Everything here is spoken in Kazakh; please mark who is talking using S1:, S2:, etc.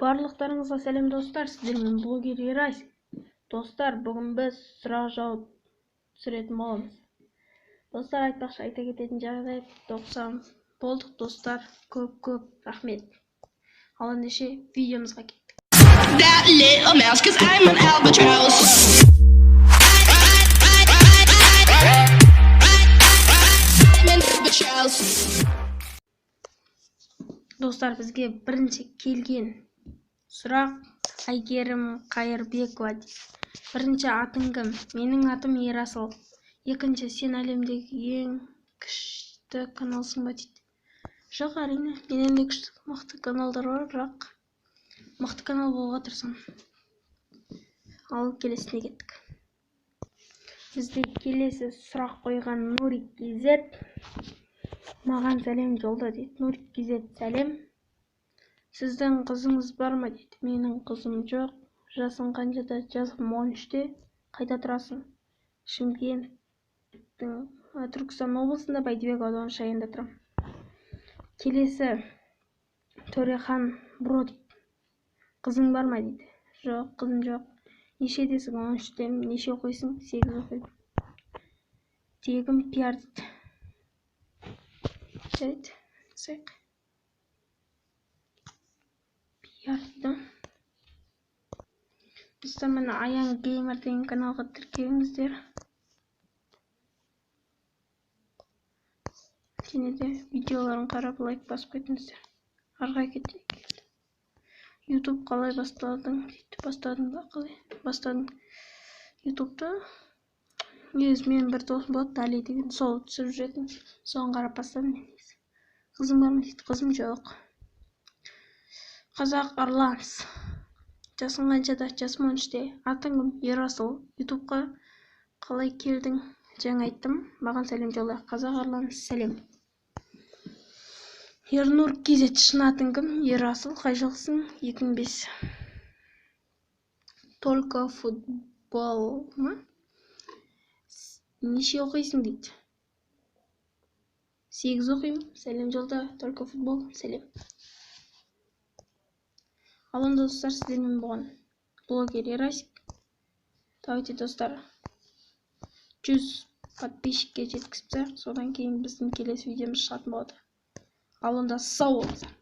S1: Барлықтарыңызға сәлем достар, сіздермен блогер Ерась. Достар, бүгін біз сұрақ жауап түсіретін боламыз. Достар, айта кететін жағдай 90 болдық достар. Көп рахмет. Ал ендеше видеомызға кеттік. That little mouse, 'cause I'm an albatross. Достар, бізге бірінші келген сұрақ Айгерім Қайырбекова. Бірінші, атың кім? Менің атым Ерасыл. Екінші, сен әлемдегі ең күшті каналсың ба дейді. Жоқ, әрине, менен де күшті мықты каналдар бар, бірақ мықты канал болуға тырысамын. Ал келесіне кеттік. Бізде келесі сұрақ қойған Нурик KZ. Маған сәлем жолда дейді. Нурик KZ, сәлем. Сіздің қызыңыз бар ма дейді. Менің қызым жоқ. Жасың қаншада? Жасым 13-те. Қайда тұрасың? Шымкенттің Түркістан облысында Бәйдібек ауданы Шайында тұрамын. Келесі Төрехан Бро дейді. Қызың бар ма дейді. Жоқ, қызым жоқ. Нешедесің? 13-темін. Неше оқисың? 8 оқимын. Тегім пиар дейді. Жарайды, сайық. Пиар дейді. Достар, мені Аян Геймер деген каналға тіркеліңіздер. Және де видеоларын қарап лайк басып кетіңіздер. Арға кетейік. YouTube қалай бастадың? Бастадың ба қалай? Бастадың. YouTube'да мен бір досым болады, Дали деген, сол түсіріп жүретін. Соған қарап бастадым мен. Қызым бар ма дейді. Қызым жоқ. Қазақ Арланс. Жасың қаншада? Жасым 13-те. Атың кім? Ерасыл. YouTube'ға қалай келдің? Жаңа айттым. Маған сәлем жолда. Қазақ Арланс, сәлем. Ернур KZ, шын атың кім? Ерасыл. Қай жылғысың? 2005. Только футбол ма? Неше оқисың дейді. 8 оқимын. Сәлем жолда. Только футбол, сәлем. Ал онда достар, сіздермен болған блогер Ерасик. Давайте достар, 100 подписчикке жеткізіпті. Содан кейін біздің келесі видеомыз шығатын болады. Ал онда сау болыңыздар.